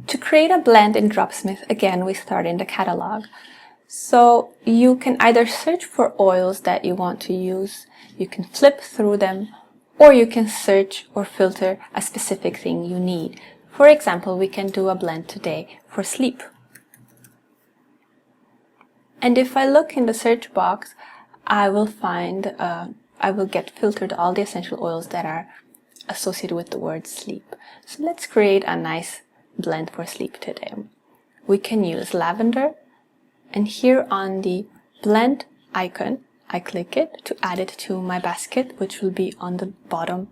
To create a blend in Dropsmith, again, we start in the catalog. So you can either search for oils that you want to use, you can flip through them, or you can search or filter a specific thing you need. For example, we can do a blend today for sleep. And if I look in the search box, I will get filtered all the essential oils that are associated with the word sleep. So let's create a nice blend for sleep today. We can use lavender, and here on the blend icon, I click it to add it to my basket, which will be on the bottom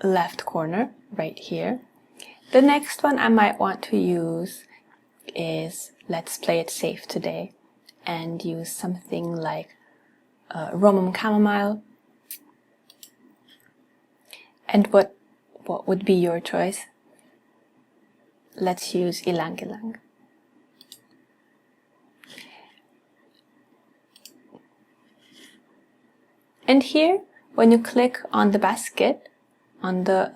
left corner right here. The next one I might want to use is, let's play it safe today and use something like Romum chamomile. And what would be your choice? Let's use ylang ylang. And here, when you click on the basket, on the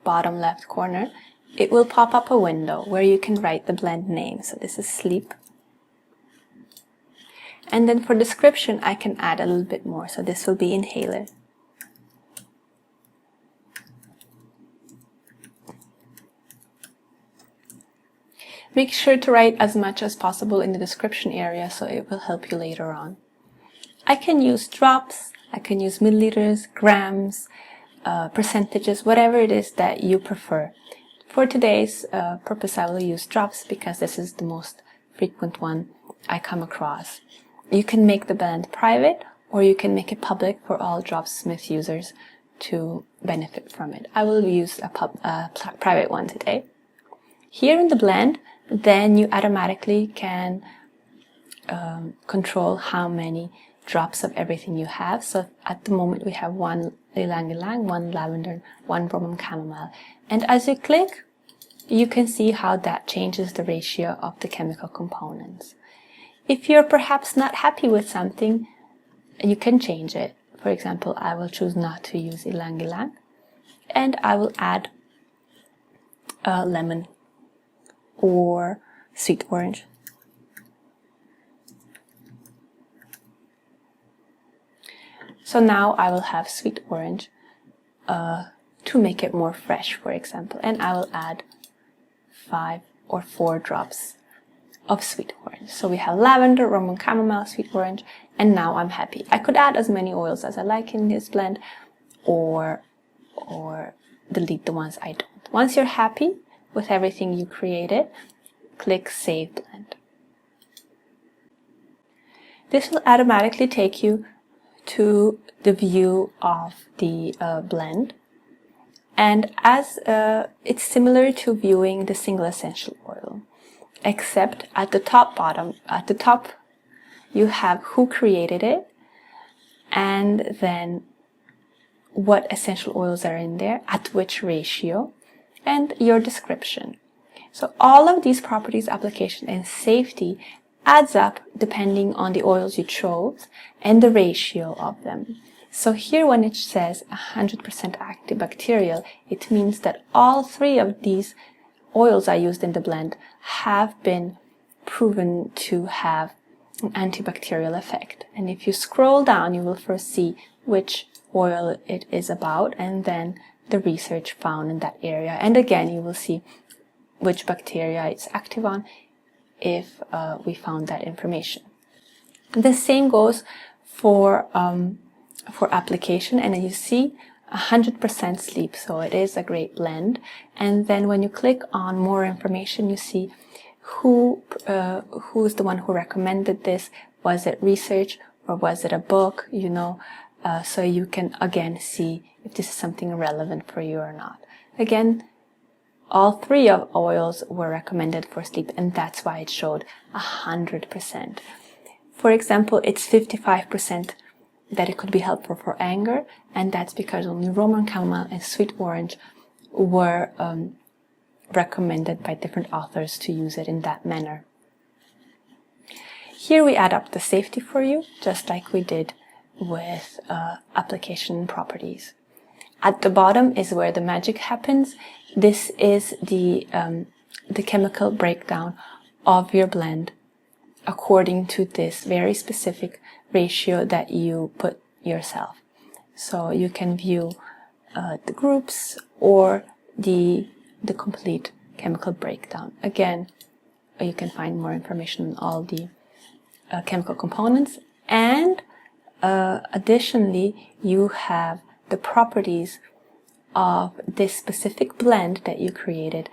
bottom left corner, it will pop up a window where you can write the blend name. So this is sleep. And then for description, I can add a little bit more. So this will be inhaler. Make sure to write as much as possible in the description area so it will help you later on. I can use drops, I can use milliliters, grams, percentages, whatever it is that you prefer. For today's purpose, I will use drops because this is the most frequent one I come across. You can make the blend private, or you can make it public for all Dropsmith users to benefit from it. I will use a private one today. Here in the blend, then you automatically can control how many drops of everything you have. So at the moment we have one ylang ylang, one lavender, one Romum chamomile. And as you click, you can see how that changes the ratio of the chemical components. If you're perhaps not happy with something, you can change it. For example, I will choose not to use ylang ylang, and I will add lemon or sweet orange. So now I will have sweet orange to make it more fresh, for example, and I will add 5 or 4 drops of sweet orange. So we have lavender, Romum chamomile, sweet orange, and now I'm happy. I could add as many oils as I like in this blend, or delete the ones I don't. Once you're happy with everything you created, click Save Blend. This will automatically take you to the view of the blend, and as it's similar to viewing the single essential oil, except at the top you have who created it, and then what essential oils are in there, at which ratio, and your description. So all of these properties, application, and safety adds up depending on the oils you chose and the ratio of them. So here when it says 100% antibacterial, it means that all 3 of these oils I used in the blend have been proven to have an antibacterial effect. And if you scroll down, you will first see which oil it is about, and then the research found in that area. And again, you will see which bacteria it's active on if we found that information. The same goes for application, and you see 100% sleep, so it is a great blend. And then when you click on more information, you see who's the one who recommended this. Was it research or was it a book? So you can again see if this is something relevant for you or not. Again, all 3 of oils were recommended for sleep, and that's why it showed 100%. For example, it's 55% that it could be helpful for anger, and that's because only Romum chamomile and sweet orange were recommended by different authors to use it in that manner. Here we add up the safety for you, just like we did with application properties. At the bottom is where the magic happens. This is the the chemical breakdown of your blend according to this very specific ratio that you put yourself. So you can view the groups or the complete chemical breakdown. Again, you can find more information on all the chemical components, and additionally you have the properties of this specific blend that you created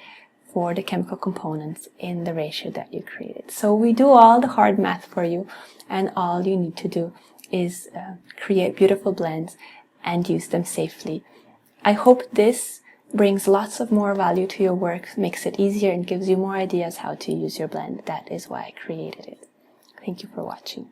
for the chemical components in the ratio that you created. So we do all the hard math for you, and all you need to do is create beautiful blends and use them safely. I hope this brings lots of more value to your work, makes it easier, and gives you more ideas how to use your blend. That is why I created it. Thank you for watching.